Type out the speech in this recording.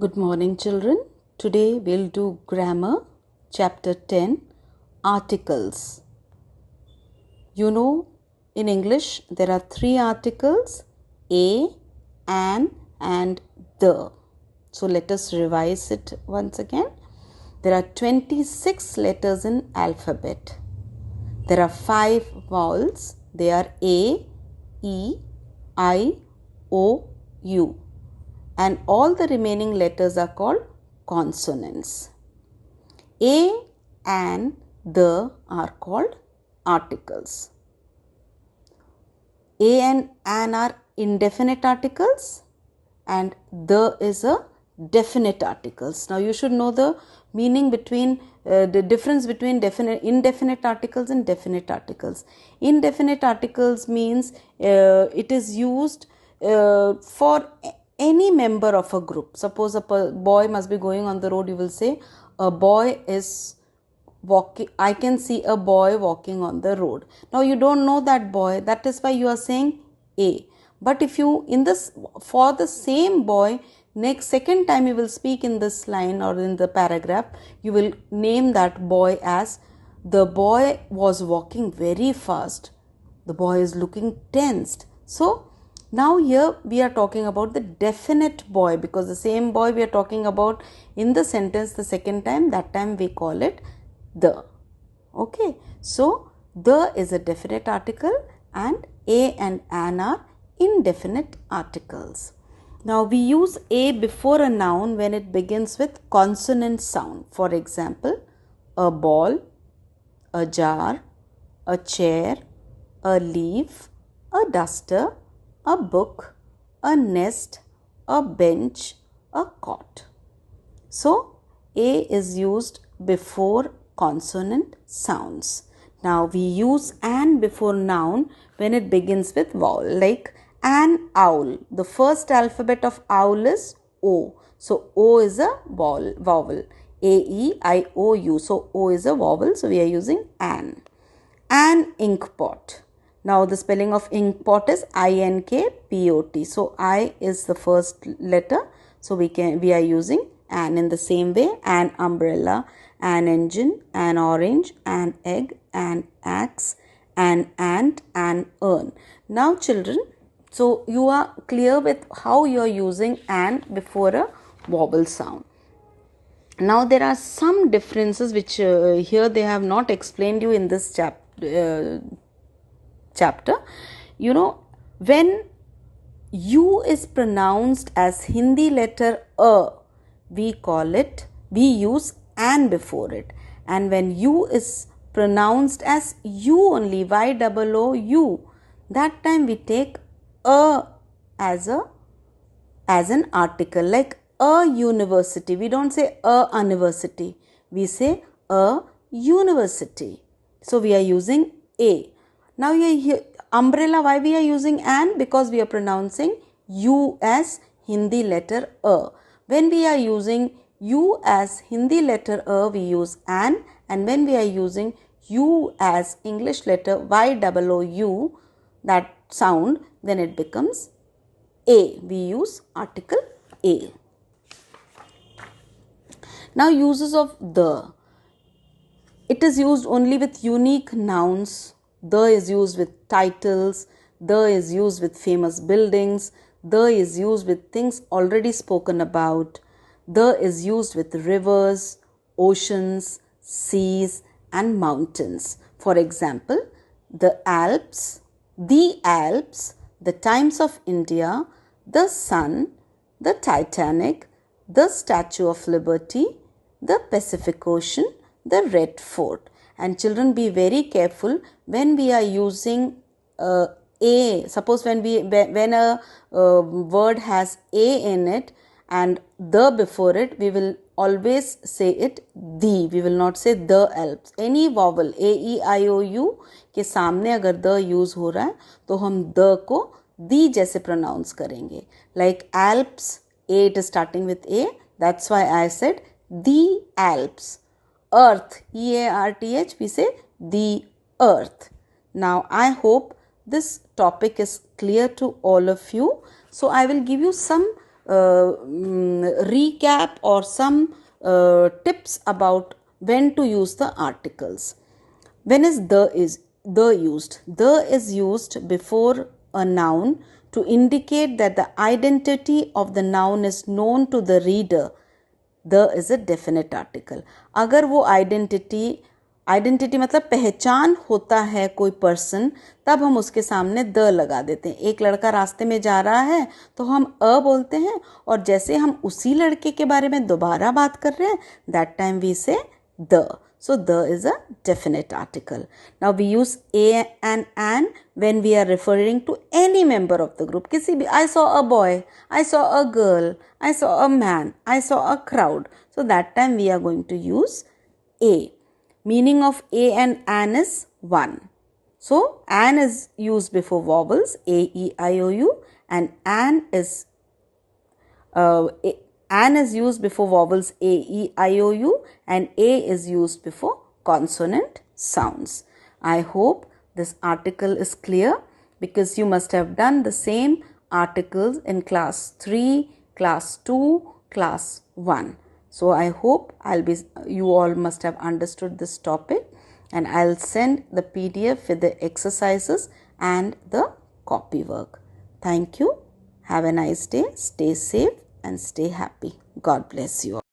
Good morning, children. Today we'll do grammar, chapter 10, articles. You know, in English there are three articles: a, an, and the. So let us revise it once again. There are 26 letters in alphabet. There are 5 vowels. They are A, E, I, O, U. And all the remaining letters are called consonants. A and the are called articles. A and an are indefinite articles and the is a definite articles. Now you should know the meaning between the difference between indefinite articles and definite articles. Indefinite articles means it is used for any member of a group. Suppose a boy must be going on the road, you will say a boy is walking. I can see a boy walking on the road. Now you don't know that boy, that is why you are saying a. But if you for the same boy, second time you will speak in this line or in the paragraph, you will name that boy as the boy was walking very fast. The boy is looking tensed. So now here we are talking about the definite boy, because the same boy we are talking about in the sentence the second time, that time we call it the. Okay, so the is a definite article and a and an are indefinite articles. Now we use a before a noun when it begins with consonant sound. For example, a ball, a jar, a chair, a leaf, a duster, a book, a nest, a bench, a cot. So a is used before consonant sounds. Now we use an before noun when it begins with vowel, like an owl. The first alphabet of owl is O. So O is a vowel. A-E-I-O-U. So O is a vowel. So we are using an. An ink pot. Now the spelling of ink pot is I-N-K-P-O-T. So I is the first letter. So we are using an. In the same way, an umbrella, an engine, an orange, an egg, an axe, an ant, an urn. Now children, so you are clear with how you are using an before a vowel sound. Now there are some differences which here they have not explained you in this chapter. You know, when U is pronounced as Hindi letter A, we use an before it. And when U is pronounced as U only, Y-O-O-U, that time we take A as an article, like a university. We don't say a university. We say a university. So we are using A. Now here, umbrella, why we are using an? Because we are pronouncing U as Hindi letter A. When we are using U as Hindi letter A, we use an, and when we are using U as English letter Y-O-O-U, that sound, then it becomes A. We use article A. Now uses of the. It is used only with unique nouns. The is used with titles. The is used with famous buildings. The is used with things already spoken about. The is used with rivers, oceans, seas, and mountains. For example, the Alps, the Times of India, the sun, the Titanic, the Statue of Liberty, the Pacific Ocean, the Red Fort. And children, be very careful when we are using a. Suppose when a word has a in it and the before it, we will always say it the. We will not say the Alps. Any vowel A-E-I-O-U के सामने अगर the use हो रहा है तो हम the को the जैसे pronounce करेंगे. Like Alps, A, it is starting with A. That's why I said the Alps. Earth, E-A-R-T-H, we say the earth. Now I hope this topic is clear to all of you. So I will give you some recap or some tips about when to use the articles. When is the used? The is used before a noun to indicate that the identity of the noun is known to the reader. The is a definite article. अगर वो identity मतलब पहचान होता है कोई person, तब हम उसके सामने द लगा देते हैं. एक लड़का रास्ते में जा रहा है तो हम अ बोलते हैं, और जैसे हम उसी लड़के के बारे में दोबारा बात कर रहे हैं, दैट टाइम वी से the. So the is a definite article. Now we use a and an when we are referring to any member of the group. किसी भी, I saw a boy, I saw a girl, I saw a man, I saw a crowd. So that time we are going to use a. Meaning of a and an is one. So an is used before vowels a, e, I, o, u, and an is used before vowels a, e, I, o, u, and a is used before consonant sounds. I hope this article is clear, because you must have done the same articles in class 3, class 2, class 1. So I hope you all must have understood this topic, and I'll send the PDF with the exercises and the copy work. Thank you. Have a nice day. Stay safe and stay happy. God bless you all.